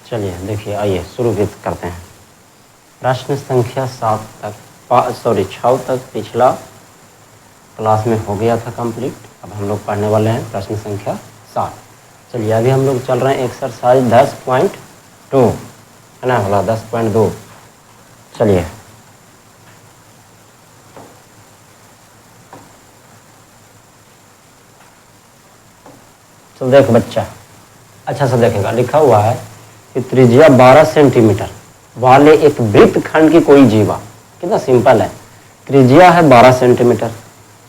चलिए देखिए, आइए शुरू करते हैं। प्रश्न संख्या 7 तक 6 तक पिछला क्लास में हो गया था कंप्लीट। अब हम लोग पढ़ने वाले हैं प्रश्न संख्या 7। चलिए अभी हम लोग चल रहे हैं एक्सरसाइज 10.2 है ना, वाला 10.2। चलिए तो देख बच्चा अच्छा से देखेगा, लिखा हुआ है कि त्रिज्या 12 सेंटीमीटर वाले एक वृत्त खंड की कोई जीवा, कितना सिंपल है। त्रिज्या है 12 सेंटीमीटर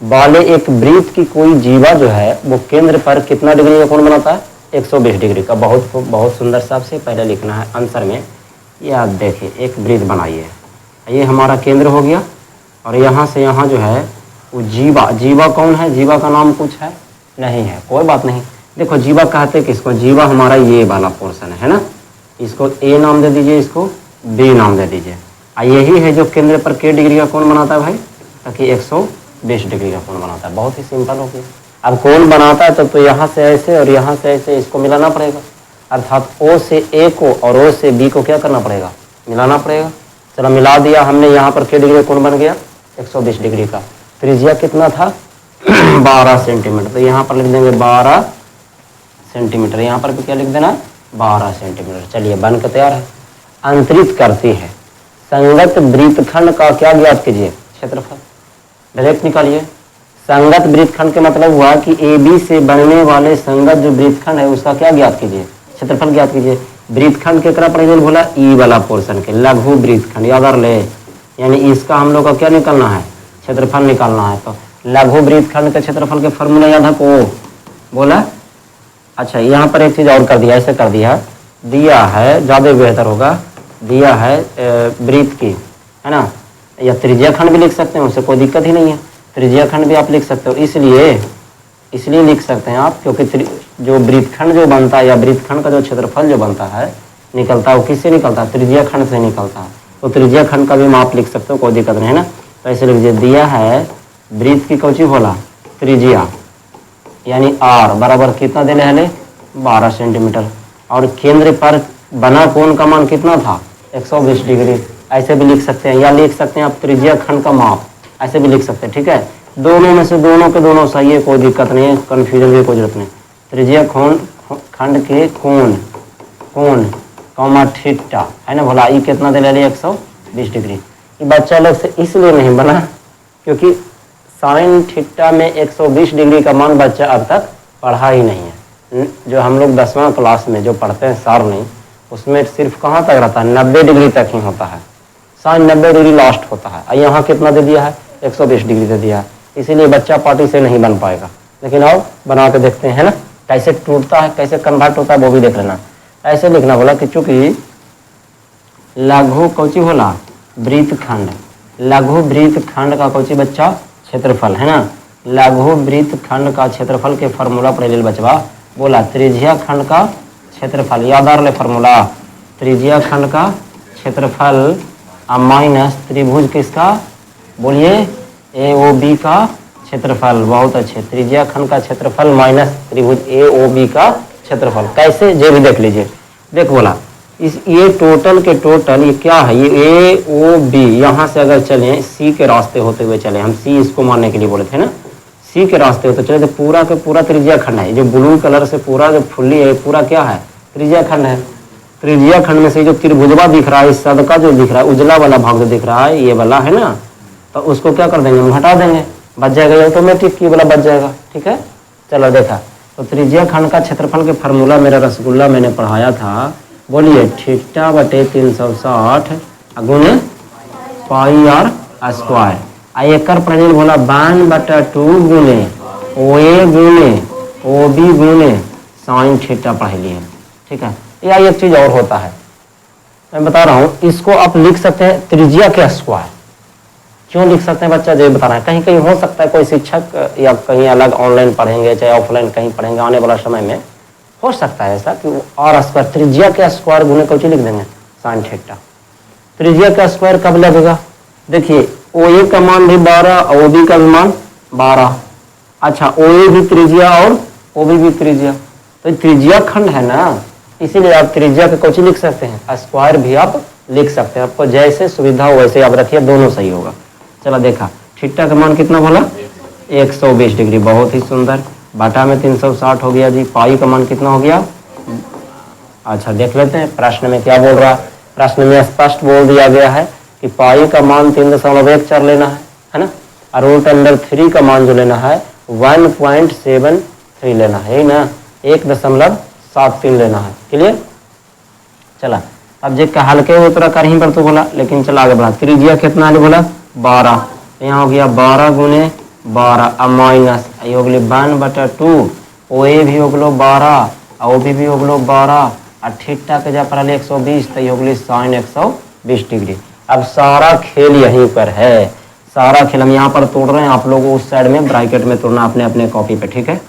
वाले एक वृत्त की कोई जीवा जो है वो केंद्र पर कितना डिग्री का कोण बनाता है? 120 डिग्री का। बहुत सुंदर सा आपसे पहले लिखना है आंसर में। ये आप देखिए, एक वृत्त बनाइए, ये हमारा केंद्र हो गया और यहाँ से यहाँ जो है वो जीवा कौन है? जीवा का नाम कुछ है नहीं है, कोई बात नहीं। देखो जीवा कहते किसको? जीवा हमारा ये वाला पोर्शन है ना, इसको ए नाम दे दीजिए, इसको बी नाम दे दीजिए। यही है जो केंद्र पर के डिग्री का कोण बनाता है भाई, ताकि 120 डिग्री का कोण बनाता है। बहुत ही सिंपल हो गया। अब कोण बनाता है तो यहाँ से ऐसे और यहाँ से ऐसे इसको मिलाना पड़ेगा, अर्थात ओ से ए को और ओ से बी को क्या करना पड़ेगा? मिलाना पड़ेगा। चलो मिला दिया हमने, यहाँ पर के डिग्री का कोण बन गया 120 डिग्री का। त्रिज्या कितना था? 12 सेंटीमीटर। तो यहाँ पर लिख देंगे 12 सेंटीमीटर, यहाँ पर भी क्या लिख देना? 12 सेंटीमीटर। चलिए बन के तैयार है। अंतरित करती है संगत वृत्तखंड का क्या ज्ञात कीजिए? क्षेत्रफल। डायरेक्ट निकालिए। संगत वृत्तखंड के मतलब हुआ कि ए बी से बनने वाले संगत जो वृत्तखंड है उसका क्या ज्ञात कीजिए? क्षेत्रफल ज्ञात कीजिए। वृत्तखंड के करा पड़ेगा बोला? ई वाला पोर्शन के, लघु वृत्तखंड याद कर ले, यानी इसका हम लोग का क्या निकालना है? क्षेत्रफल निकालना है। तो लघु वृत्तखंड के क्षेत्रफल के फॉर्मूला याद है को बोला? अच्छा यहाँ पर एक चीज़ और कर दिया, ऐसे कर दिया है ज़्यादा बेहतर होगा, दिया है वृत्त की, है ना, या त्रिज्या खंड भी लिख सकते हैं, उससे कोई दिक्कत ही नहीं है। त्रिज्या खंड भी आप लिख सकते हो, इसलिए लिख सकते हैं आप क्योंकि जो वृत्तखंड जो बनता है या वृत्तखंड का जो क्षेत्रफल जो बनता है निकलता है वो किससे निकलता है? त्रिज्या खंड से निकलता है। तो त्रिज्या खंड का भी माप लिख सकते हो, कोई दिक्कत नहीं है ना। तो ऐसे लिख दीजिए, दिया है वृत्त की कौची बोला? त्रिज्या, यानी आर बराबर कितना देने हैं? 12 सेंटीमीटर। और केंद्र पर बना कोण का मान कितना था? 120 डिग्री। ऐसे भी लिख सकते हैं, या लिख सकते हैं आप त्रिज्या खंड का माप, ऐसे भी लिख सकते हैं। ठीक है, दोनों में से दोनों के दोनों सही है, कोई दिक्कत नहीं है, कन्फ्यूजन की कोई जरूरत नहीं। त्रिज्या खंड के कोण कॉमा थीटा है ना भला, ये कितना दे ले? 120 डिग्री। ये बच्चा लोग से इसलिए नहीं बना क्योंकि साइन थीटा में 120 डिग्री का मान बच्चा अब तक पढ़ा ही नहीं है। जो हम लोग 10वां क्लास में जो पढ़ते हैं सार नहीं, उसमें सिर्फ कहाँ तक रहता है? 90 डिग्री तक ही होता है, साइन 90 डिग्री लास्ट होता है। और यहाँ कितना दे दिया है? 120 डिग्री दे दिया है, इसीलिए बच्चा पार्टी से नहीं बन पाएगा। लेकिन आओ बना के देखते हैं ना, कैसे टूटता है, कैसे कन्वर्ट होता है वो भी देख लेना। ऐसे लिखना बोला कि चूंकि लघु कौची बोला? वृत्तखंड, लघु वृत्तखंड का कौची बच्चा? क्षेत्रफल, है ना। लघु वृत्तखंड का क्षेत्रफल के फॉर्मूला पर ले बचवा बोला त्रिज्या खंड का क्षेत्रफल, याद आ रहा फॉर्मूला? त्रिज्या खंड का क्षेत्रफल माइनस त्रिभुज किसका? बोलिए ए ओ बी का क्षेत्रफल। बहुत अच्छे, त्रिज्या खंड का क्षेत्रफल माइनस त्रिभुज ए ओ बी का क्षेत्रफल। कैसे ये भी देख लीजिए। देख बोला ये टोटल के टोटल ये क्या है? ये ए ओ बी, यहाँ से अगर चलें सी के रास्ते होते हुए चले, हम सी इसको मानने के लिए बोले थे ना, सी के रास्ते होते चले तो पूरा के पूरा त्रिज्या खंड है। जो ब्लू कलर से पूरा जो फुल्ली है पूरा क्या है? त्रिज्या खंड है। त्रिज्या खंड में से जो त्रिभुजवा दिख रहा है, इस सद का जो दिख रहा है, उजला वाला भाग जो दिख रहा है ये वाला है ना, तो उसको क्या कर देंगे? हम हटा देंगे, बच जाएगा ऑटोमेटिक, ये वाला बच जाएगा। ठीक है, चलो देखा। तो त्रिज्या खंड का क्षेत्रफल के फार्मूला मेरा रसगुल्ला मैंने पढ़ाया था, बोलिए थीटा बटे 360 गुने पाई आर स्क्वायर। एकर प्रेजेंट बोला 1/2 गुने ओ ए गुने ओ बी गुने साइन थीटा पढ़ लिए। ठीक है, या एक चीज और होता है मैं बता रहा हूँ, इसको आप लिख सकते हैं त्रिज्या के स्क्वायर। क्यों लिख सकते हैं बच्चा? जो बता रहा है, कहीं कहीं हो सकता है कोई शिक्षक या कहीं अलग ऑनलाइन पढ़ेंगे चाहे ऑफलाइन कहीं पढ़ेंगे आने वाला समय में, हो सकता है ऐसा कि आर स्क्वायर त्रिज्या के स्क्वायर गुने कौन लिख देंगे? Sine theta. त्रिज्या का स्क्वायर कब लगेगा? देखिए ओ ए का मान भी 12, ओ बी का भी मान 12। अच्छा ओ ए भी त्रिज्या और ओ बी भी त्रिज्या, तो त्रिज्या खंड है ना, इसीलिए आप त्रिज्या के कोची लिख सकते हैं, स्क्वायर भी आप लिख सकते हैं, आपको जैसे सुविधा हो वैसे आप रखिए, दोनों सही होगा। चलो देखा, थीटा का मान कितना बोला 120 डिग्री, बहुत ही सुंदर। बाटा में 360 हो गया जी। पाई का मान कितना हो गया, अच्छा देख लेते हैं प्रश्न में क्या बोल रहा है। प्रश्न में स्पष्ट बोल दिया गया है कि पाई का मान 3.14 लेना है ना, और रूट अंडर 3 का मान जो लेना है 1.73 लेना है ना, 1.73 लेना है। क्लियर। चला अब जे हल्के उतरा कर ही पर तो बोला, लेकिन चला आगे बढ़ा। त्रिज्या कितना है बोला 12, यहाँ हो गया 12 गुने 12 अब माइनस हो गया 1/2, ओ ए भी हो गलो 12 और ओ भी हो गलो 12 और थीटा के जा पर 120 तो हो गई साइन 120 डिग्री। अब सारा खेल यहीं पर है, सारा खेल हम यहाँ पर तोड़ रहे हैं, आप लोग उस साइड में ब्रैकेट में तोड़ना अपने अपने कॉपी पे, ठीक है।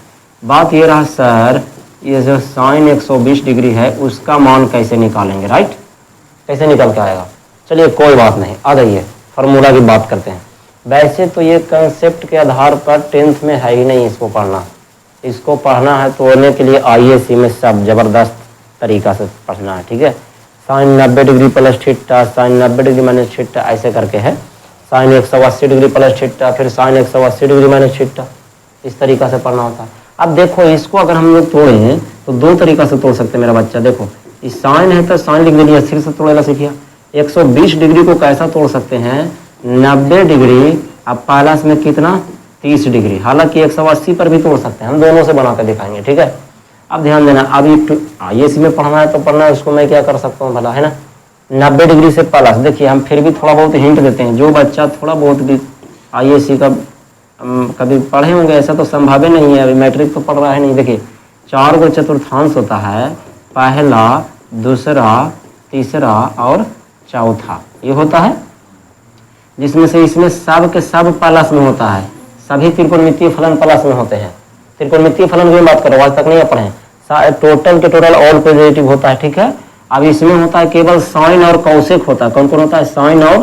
बात ये रहा सर, ये जो साइन 120 डिग्री है उसका मान कैसे निकालेंगे, राइट, कैसे निकल के आएगा। चलिए कोई बात नहीं, आ जाइए फार्मूला की बात करते हैं। वैसे तो ये कंसेप्ट के आधार पर 10th में है ही नहीं इसको पढ़ना, इसको पढ़ना है तोड़ने के लिए आईएसी में सब जबरदस्त तरीका से पढ़ना है, ठीक है। Sin 90 degree plus theta, sin 90 degree minus theta, ऐसे करके है। साइन 180 डिग्री प्लस थीटा, फिर साइन 180 डिग्री माइनस थीटा, इस तरीका से पढ़ना होता है। अब देखो इसको अगर हम लोग तोड़े तो दो तरीका से तोड़ सकते हैं मेरा बच्चा। देखो इस साइन है तो साइन लिख दिया, सिर से तोड़ेला सीखिया। 120 डिग्री को कैसा तोड़ सकते हैं, 90 डिग्री अब प्लस में कितना 30 डिग्री, हालांकि 180 पर भी तोड़ सकते हैं, हम दोनों से बना कर दिखाएंगे, ठीक है। अब ध्यान देना, अब आईएसी में पढ़ना है तो पढ़ना है, उसको मैं क्या कर सकता हूँ भला, है ना। 90 डिग्री से प्लस, देखिए हम फिर भी थोड़ा बहुत हिंट देते हैं, जो बच्चा थोड़ा बहुत भी आईएसी का कभी पढ़े होंगे ऐसा तो संभावना नहीं है, अभी मैट्रिक तो पढ़ रहा है नहीं। देखिए 4 गो चतुर्थांश होता है, पहला दूसरा तीसरा और चौथा, ये होता है, जिसमें से इसमें सब के सब प्लस में होता है, सभी त्रिकोणमितीय फलन प्लस में होते हैं। त्रिकोणमितीय फलन की बात करो, आज तक नहीं पढ़े, टोटल के टोटल ऑल पॉजिटिव होता है, ठीक है। अब इसमें होता है केवल साइन और कौशिक होता है। कौन कौन होता है, साइन और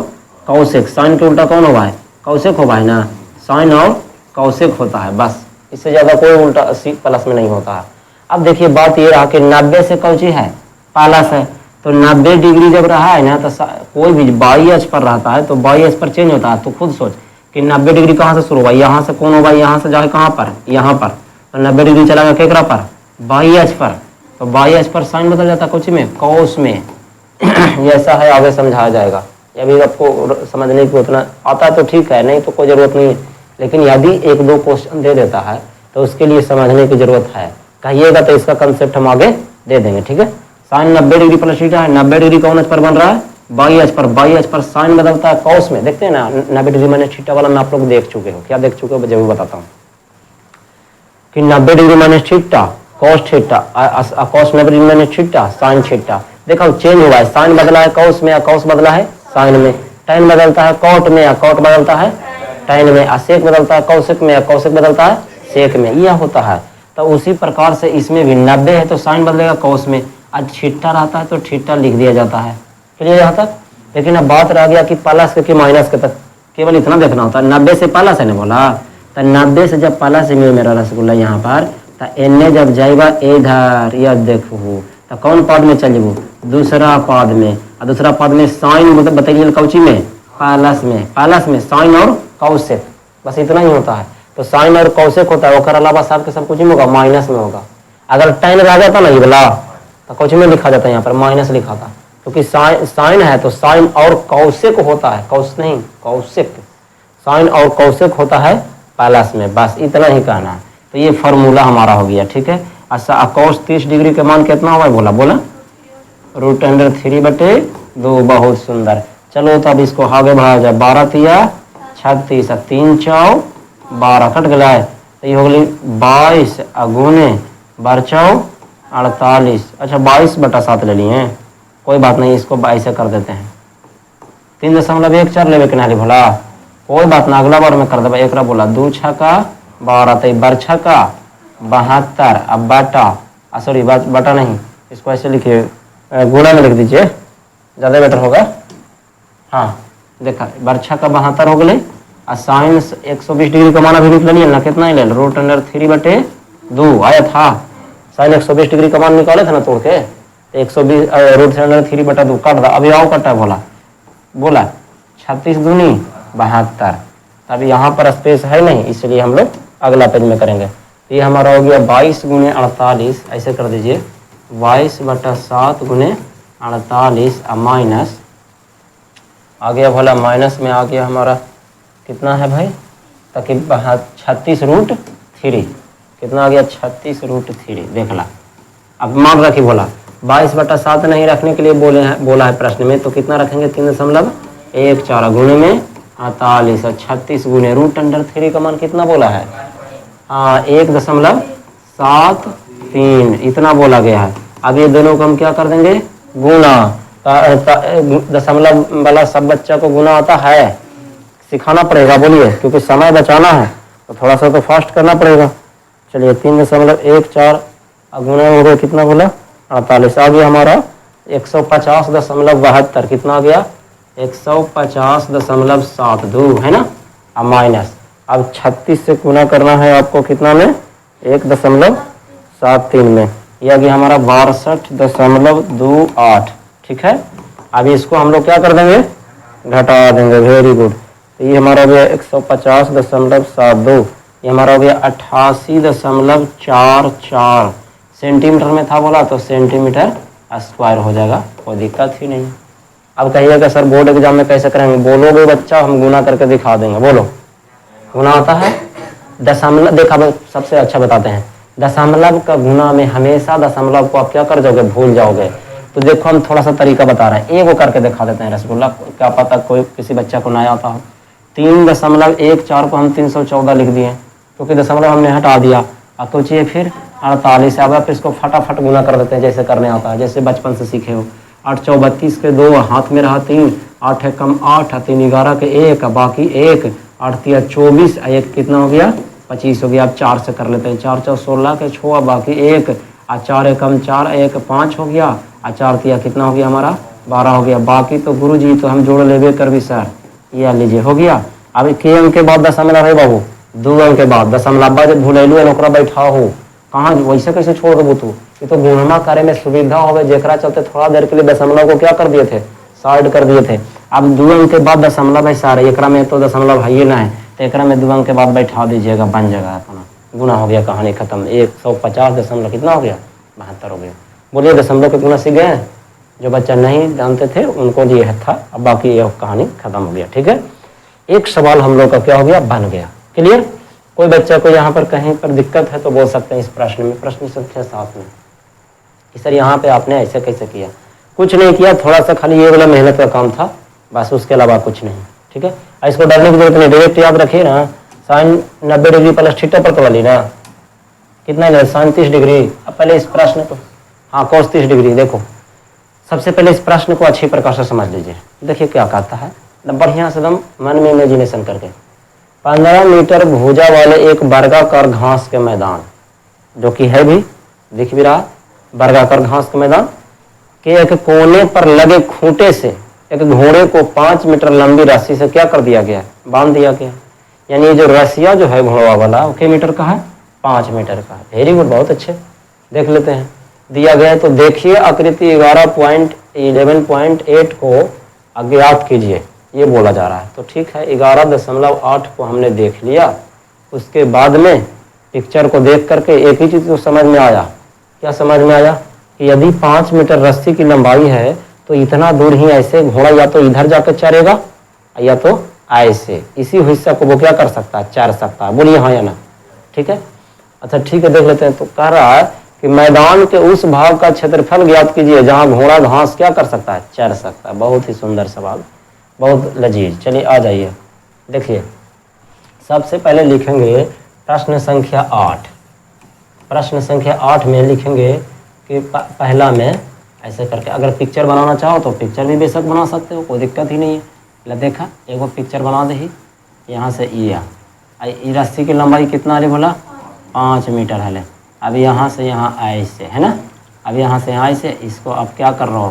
कौशिक। साइन के उल्टा कौन हुआ है, कौशिक हुआ है ना, साइन और कौशिक होता है, बस, इससे ज्यादा कोई उल्टा प्लस में नहीं होता है। अब देखिए बात ये रहा कि 90 से कौची है, प्लस है, तो 90 डिग्री जब रहा है ना तो कोई भी 22 पर रहता है तो 22 पर चेंज होता है। तो खुद सोच कि 90 डिग्री कहाँ से शुरू हुआ, यहाँ से कौन होगा, यहाँ से जाए कहाँ पर, यहाँ पर, तो 90 डिग्री चला गया केकरा पर, 22 पर, तो 22 पर साइन बदल जाता है कुछ में, कौस में। ये ऐसा है, आगे समझाया जाएगा, ये भी आपको समझने की उतना आता है तो ठीक है, नहीं तो कोई जरूरत नहीं है। लेकिन यदि 1-2 क्वेश्चन दे देता है तो उसके लिए समझने की जरूरत है, कहिएगा तो इसका कंसेप्ट हम आगे दे देंगे, ठीक है। साइन 90 डिग्री प्लस थीटा है, 90 डिग्री कौन पर बन रहा है, 22 पर साइन बदलता है कौस में। देखते हैं ना 90 डिग्री माइनस थीटा वाला मैं आप लोग देख चुके हो, क्या देख चुके हो जरूर बताता हूँ कि 90 degree minus theta cos theta, cos 90 degree minus theta sine theta. देखो चेंज हुआ है, साइन बदला है कौस में या कौस बदला है साइन में, टैन बदलता है कॉट में या कॉट बदलता है टैन में, सेक बदलता है कौशिक में या कौशिक बदलता है सेक में, यह होता है। तो उसी प्रकार से इसमें भी 90 है तो साइन बदलेगा कौस में, आज थीटा रहता है तो थीटा लिख दिया जाता है, क्लियर यहाँ तक। लेकिन अब बात रह गया कि प्लस के माइनस के तक, केवल इतना देखना होता है। 90 से प्लस है ना बोला, तो 90 से जब प्लस में मेरा रसगुल्ला यहाँ पर, तो एने जब जाएगा इधर, यह देखो तो कौन पद में चलेबू, दूसरा पद में, और दूसरा पद में साइन मतलब बताइए कौची में, प्लस में साइन और कौशिक, बस इतना ही होता है। तो साइन और कौशिक होता है, उसके अलावा सबके सब कुछ में होगा, माइनस में होगा। अगर टैन रह जाता ना ये बोला तो कुछ में लिखा जाता है, यहाँ पर माइनस लिखा था, क्योंकि साइन है तो साइन और कौशिक होता है, कौश नहीं कौशिक, साइन और कौशिक होता है प्लस में, बस इतना ही कहना है। तो ये फार्मूला हमारा हो गया, ठीक है। अच्छा कॉस 30 डिग्री के मान कितना हुआ बोला, √3/2, बहुत सुंदर। चलो तो अब इसको आगे बढ़ा जाए, 12 तिया 36, 3 चौ 12 कट गया है, तो ये हो गई 22 गुने 12 48, अच्छा 22/7 ले लिए हैं, कोई बात नहीं, इसको 22 से कर देते हैं। 3.14 लेवे किनारे भोला, कोई बात ना, अगला बार में कर देगा। एक बोला 2 छक्का 12, तो 12 छक्का 72, अब बाटा सॉरी बाटा नहीं, इसको ऐसे लिखिए, गुणा में लिख दीजिए, ज़्यादा बेटर होगा। हाँ देखा 12 छक्का 72 हो गए, और साइन 120 डिग्री का मान भी लिख लेंगे ना, कितना ही ले √3/2 आया था, साइन 120 डिग्री का मान निकाले थे ना तोड़ के, तो 120 √3 बटा 2 काट दो। अभी आओ कटा बोला 36 दूनी 72। अब यहाँ पर स्पेस है नहीं, इसलिए हम लोग अगला पेज में करेंगे। ये हमारा हो गया 22 गुने 48, ऐसे कर दीजिए 22/7 गुने 48 माइनस आ गया भला, माइनस में आ गया हमारा कितना है भाई, ताकि 36√3 कितना आ गया 36√3 देख ला। अब मान रखी बोला 22/7 नहीं रखने के लिए बोला है प्रश्न में, तो कितना रखेंगे 3.14 गुणे में 48 और 36 गुने √3 का मान कितना बोला है 1.73 इतना बोला गया है। अब ये दोनों को हम क्या कर देंगे गुना, दशमलव वाला सब बच्चा को गुना आता है, सिखाना पड़ेगा बोलिए, क्योंकि समय बचाना है तो थोड़ा सा तो फास्ट करना पड़ेगा। चलिए 3.14 गुना हो गया कितना बोला 48, आ गया हमारा 150.72 कितना आ गया 150.72 है ना। अब माइनस, अब 36 से गुना करना है आपको कितना में 1.73 में, यह आ गया हमारा 62.28 ठीक है। अब इसको हम लोग क्या कर देंगे घटा देंगे, वेरी गुड। तो ये हमारा हो गया 150.72, ये हमारा हो गया 88.44 सेंटीमीटर में था बोला, तो सेंटीमीटर स्क्वायर हो जाएगा, कोई दिक्कत ही नहीं। अब कहिएगा सर बोर्ड एग्जाम में कैसे करेंगे, बोलोगे बच्चा हम गुना करके दिखा देंगे, बोलो गुना आता है दशमलव, देखा सबसे अच्छा बताते हैं दशमलव का गुना में हमेशा दशमलव को आप क्या कर जाओगे भूल जाओगे। तो देखो हम थोड़ा सा तरीका बता रहे हैं, एक वो करके दिखा देते हैं रसगुल्ला, क्या पता कोई किसी बच्चा को नया आता हो। 3.14 को हम 314 लिख दिए क्योंकि दशमलव हमने हटा दिया। अब सोचिए फिर 48 अब आप इसको फटाफट गुना कर देते हैं जैसे करने आता है, जैसे बचपन से सीखे हो। 8 × 32 के 2 हाथ में रहा 3, 8 है कम 8, 3 11 के 1 बाकी 1, 8 3 24, 1 कितना हो गया 25 हो गया। अब 4 से कर लेते हैं, 4 4 16 के 6 बाकी 1, 4 है कम 4 1 5 हो गया, 4 3 कितना हो गया हमारा 12 हो गया। बाकी तो गुरुजी तो हम जोड़ लेवे कर भी सर, ये लीजिए हो गया। अब के अंक के बाद दशमलव है बाबू, 2 अंक के बाद दशमलव जब भूलैलू ओकरा बैठा हो कहाँ वैसे कैसे छोड़ देबू तू, ये तो गुणमा करे में सुविधा हो जेकरा चलते थोड़ा देर के लिए दशमलव को क्या कर दिए थे साइड कर दिए थे। अब 2 अंक के बाद दशमलव है सारे, एकरा में तो दशमलव है ही ना है, तो एकरा में 2 अंक के बाद बैठा दीजिएगा, बन जाएगा अपना गुना हो गया, कहानी खत्म। 150 दशमलव कितना हो गया 72 हो गया। बोलिए दशमलव के गुना सीख गए हैं, जो बच्चा नहीं जानते थे उनको ये था, अब बाकी ये कहानी खत्म हो गया ठीक है। एक सवाल हम लोग का क्या हो गया बन गया, क्लियर। कोई बच्चा को यहाँ पर कहीं पर दिक्कत है तो बोल सकते हैं इस प्रश्न में, प्रश्न संख्या 7 में कि सर यहाँ पे आपने ऐसे कैसे किया। कुछ नहीं किया, थोड़ा सा खाली ये वाला मेहनत का काम था बस, उसके अलावा कुछ नहीं ठीक है। इसको डरने की जरूरत नहीं, डायरेक्ट याद रखिए ना, साइन 90 डिग्री प्लस थीटा पर करवा ली ना, कितना है साइन 30 डिग्री। अब पहले इस प्रश्न को हाँ कोस 30 डिग्री, देखो सबसे पहले इस प्रश्न को अच्छी प्रकार से समझ लीजिए। देखिए क्या कहता है, बढ़िया से एकदम मन में इमेजिनेशन करके, 15 मीटर भुजा वाले एक वर्गाकार घास के मैदान, जो कि है भी दिख भी रहा वर्गाकार घास के मैदान के एक कोने पर लगे खूंटे से एक घोड़े को 5 मीटर लंबी रस्सी से क्या कर दिया गया बांध दिया गया। यानी ये जो रस्सिया जो है घोड़ा वाला वो कितने मीटर का है 5 मीटर का है। वेरी गुड, बहुत अच्छे, देख लेते हैं दिया गया है। तो देखिए आकृति 11.8 को अज्ञात कीजिए, ये बोला जा रहा है। तो ठीक है 11.8 को हमने देख लिया, उसके बाद में पिक्चर को देख करके एक ही चीज़ तो समझ में आया। क्या समझ में आया कि यदि 5 मीटर रस्सी की लंबाई है तो इतना दूर ही ऐसे घोड़ा या तो इधर जाकर चरेगा या तो ऐसे, इसी हिस्सा को वो क्या कर सकता है चर सकता है। बोलिए हाँ या ना, ठीक है। अच्छा ठीक है, देख लेते हैं। तो कह रहा है कि मैदान के उस भाग का क्षेत्रफल ज्ञात कीजिए जहां घोड़ा घास क्या कर सकता है चर सकता है। बहुत ही सुंदर सवाल, बहुत लजीज। चलिए आ जाइए, देखिए सबसे पहले लिखेंगे प्रश्न संख्या 8। प्रश्न संख्या 8 में लिखेंगे कि पहला में ऐसे करके, अगर पिक्चर बनाना चाहो तो पिक्चर भी बेशक बना सकते हो, कोई दिक्कत ही नहीं है। ले देखा एगो पिक्चर बना दे ही, यहाँ से ये रस्सी की लंबाई कितना रे बोला 5 मीटर है। अब यहाँ से यहाँ ऐसे है ना, अब यहाँ से यहाँ ऐसे, इसको आप क्या कर रहे हो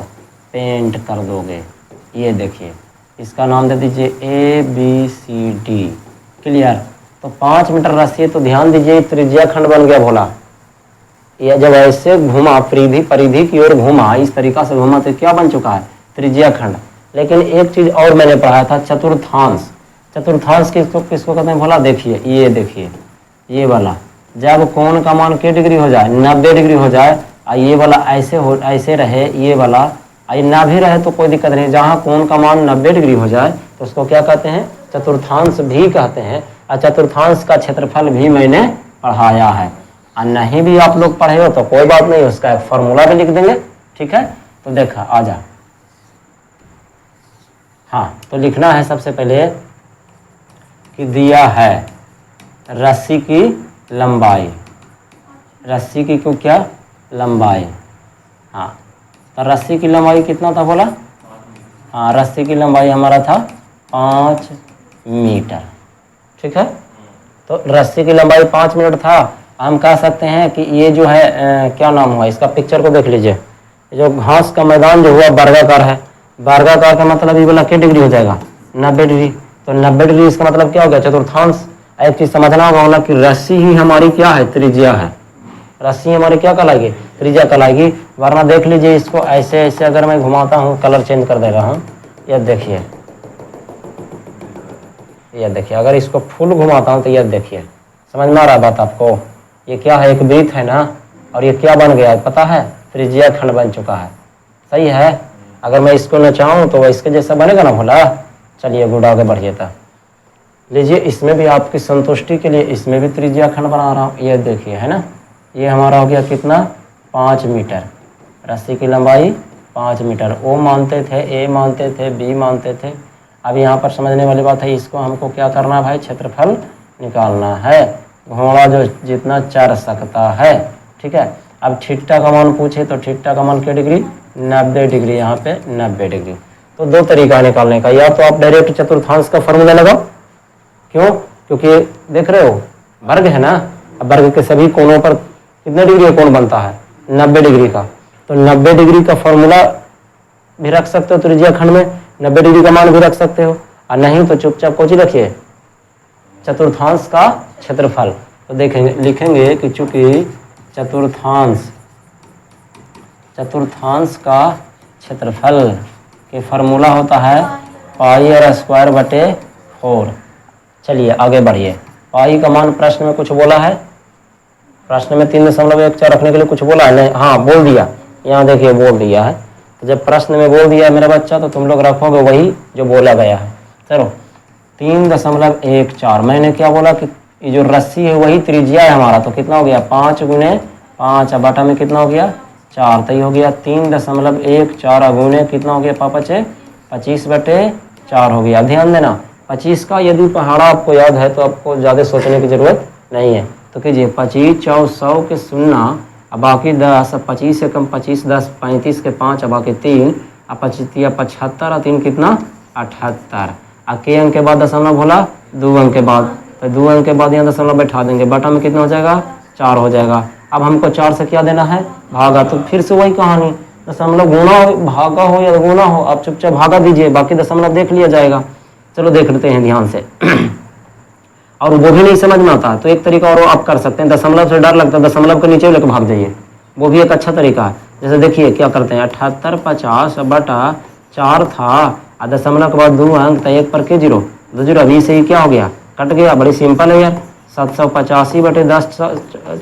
पेंट कर दोगे। ये देखिए इसका नाम दे दीजिए ABCD, क्लियर। तो 5 मीटर रस्सी है तो ध्यान दीजिए त्रिज्या खंड बन गया भोला, ये जब ऐसे घुमा, परिधि परिधि की ओर घुमा, इस तरीका से घुमा तो क्या बन चुका है? त्रिज्या खंड। लेकिन एक चीज और मैंने पढ़ाया था, चतुर्थांश। चतुर्थांश किसको किसको कहते हैं भला? देखिए, ये देखिए, ये वाला जब कोण का मान के डिग्री हो जाए, 90 डिग्री हो जाए, और ये वाला ऐसे रहे, ये वाला आई ना भी रहे तो कोई दिक्कत नहीं, जहाँ कोण का मान 90 डिग्री हो जाए तो उसको क्या कहते हैं? चतुर्थांश भी कहते हैं। और चतुर्थांश का क्षेत्रफल भी मैंने पढ़ाया है। और नहीं भी आप लोग पढ़े हो तो कोई बात नहीं, उसका एक फॉर्मूला भी लिख देंगे, ठीक है? तो देखा, आ जा। हाँ, तो लिखना है सबसे पहले कि दिया है रस्सी की लंबाई, रस्सी की क्यों क्या लंबाई। हाँ, तो रस्सी की लंबाई कितना था बोला? हाँ, रस्सी की लंबाई हमारा था 5 मीटर, ठीक है? तो रस्सी की लंबाई 5 मीटर था। हम कह सकते हैं कि ये जो है क्या नाम हुआ इसका, पिक्चर को देख लीजिए, जो घास का मैदान जो हुआ वर्गाकार है, वर्गाकार का मतलब ये वाला क्या डिग्री हो जाएगा? 90 डिग्री। तो 90 डिग्री इसका मतलब क्या हो गया? चतुर्थांश। एक चीज समझना होगा कि रस्सी ही हमारी क्या है? त्रिज्या है। रस्सी हमारी क्या कहलाएगी? त्रिज्या कहलाएगी। वरना देख लीजिए इसको ऐसे ऐसे अगर मैं घुमाता हूँ, कलर चेंज कर दे रहा हूँ, यह देखिए, यह देखिए, अगर इसको फुल घुमाता हूँ तो यह देखिए, समझ में आ रहा है बात आपको? ये क्या है? एक वृत्त है ना, और ये क्या बन गया है पता है? त्रिज्या खंड बन चुका है। सही है? अगर मैं इसको न चाहूँ तो इसके जैसा बनेगा ना भोला? चलिए गुड, आगे बढ़िए। था लीजिए, इसमें भी आपकी संतुष्टि के लिए इसमें भी त्रिज्या खंड बना रहा हूँ। ये देखिए, है ना, ये हमारा हो गया कितना? 5 मीटर। रस्सी की लंबाई 5 मीटर। ओ मानते थे, ए मानते थे, बी मानते थे। अब यहाँ पर समझने वाली बात है, इसको हमको क्या करना है भाई? क्षेत्रफल निकालना है। घोड़ा जो जितना चढ़ सकता है, ठीक है? अब थीटा का मान पूछे तो थीटा का मान क्या डिग्री? 90 डिग्री। यहाँ पे 90 डिग्री। तो दो तरीका निकालने का, या तो आप डायरेक्ट चतुर्थांश का फॉर्मूला लगाओ। क्यों? क्योंकि देख रहे हो वर्ग है ना, अब वर्ग के सभी कोणों पर कितने डिग्री का कोण बनता है? 90 डिग्री का। तो 90 डिग्री का फॉर्मूला भी रख सकते हो त्रिज्या खंड में, 90 डिग्री का मान भी रख सकते हो, और नहीं तो चुपचाप कोची रखिए, चतुर्थांश का क्षेत्रफल। तो देखेंगे, लिखेंगे कि चूंकि चतुर्थांश का क्षेत्रफल के फॉर्मूला होता है पाई आर स्क्वायर बटे 4। चलिए आगे बढ़िए। पाई का मान प्रश्न में कुछ बोला है? प्रश्न में 3.14 रखने के लिए कुछ बोला है? नहीं, हाँ बोल दिया, यहाँ देखिए बोल दिया है। तो जब प्रश्न में बोल दिया मेरा बच्चा तो तुम लोग रखोगे वही जो बोला गया है। चलो 3.14, मैंने क्या बोला कि ये जो रस्सी है वही त्रिज्या है हमारा, तो कितना हो गया? 5 गुने 5, बटा में कितना हो गया? 4। तो ये हो गया 3.14 गुने कितना हो गया पापा? 25 बटे 4 हो गया। ध्यान देना, 25 का यदि पहाड़ा आपको याद है तो आपको ज़्यादा सोचने की जरूरत नहीं है। तो कीजिए 25 चौ 100 के 0, अब बाकी 10, 25 से कम 25, 10 35 के 5, अब बाकी 3, अब 25 75, और 3 कितना? 78। और के अंक के बाद दशमलव बोला 2 अंक के बाद, तो 2 अंक के बाद यहाँ दशमलव बैठा देंगे, बटा में कितना हो जाएगा? 4 हो जाएगा। अब हमको 4 से क्या देना है? भागा। तो फिर से वही कहानी, दशमलव गुना हो, भागा हो या गुना हो, आप चुपचाप भागा दीजिए, बाकी दशमलव देख लिया जाएगा। चलो देख लेते हैं ध्यान से। और वो भी नहीं समझ में आता तो एक तरीका और आप कर सकते हैं, दशमलव से डर लगता है, दशमलव के नीचे लेकर भाग जाइए, वो भी एक अच्छा तरीका है। जैसे देखिए क्या करते हैं, 78 50 बटा 4 था, और दशमलव के बाद 2 अंक, तो 1 पर के 0, 2 0, अभी से ही क्या हो गया? कट गया। बड़ी सिंपल है यार। 785 बटे 10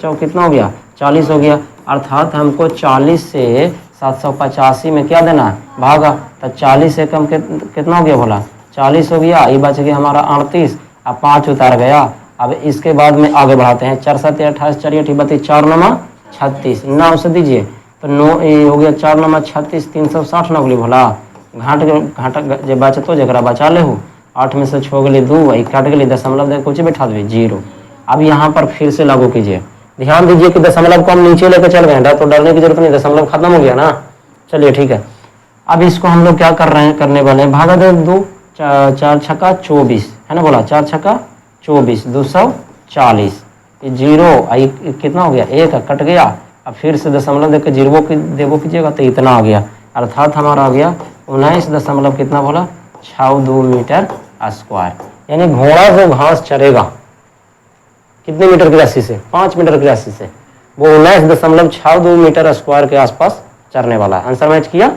चौ कितना हो गया? 40 हो गया। अर्थात हमको 40 से 785 में क्या देना है? भागा। तो 40 से कम कितना हो गया बोला? 40 हो गया। ये बच गया हमारा 38, अब 5 उतार गया। अब इसके बाद में आगे बढ़ाते हैं, 4 7 28, 4 8 32, 4 9 36, 9 से दीजिए तो 9 ये हो गया, 4 9 36, 360 न बोली भोला। घाट जे बचतो जरा बचा ले हो, 8 में से 6 गली 2, वही कट गली, दशमलव दे कुछ बैठा दे 0। अब यहाँ पर फिर से लागू कीजिए, ध्यान दीजिए कि दशमलव को हम नीचे लेकर चल गए, तो डरने की जरूरत नहीं, दशमलव खत्म हो गया ना। चलिए ठीक है, अब इसको हम लोग क्या कर रहे हैं, करने वाले हैं, भागा दे 2, 4 छक्का 24 है ना बोला, 4 छक्का 24, 240, 0 कितना हो गया? 1 कट गया। अब फिर से दशमलव देकर 0 देवो कीजिएगा तो इतना आ गया, अर्थात हमारा आ गया 19 दशमलव कितना बोला? 62 मीटर स्क्वायर। यानी घोड़ा जो घास चरेगा कितने मीटर की रस्सी से? 5 मीटर की रस्सी से, वो 19.62 मीटर स्क्वायर के आसपास चढ़ने वाला है। आंसर मैच किया?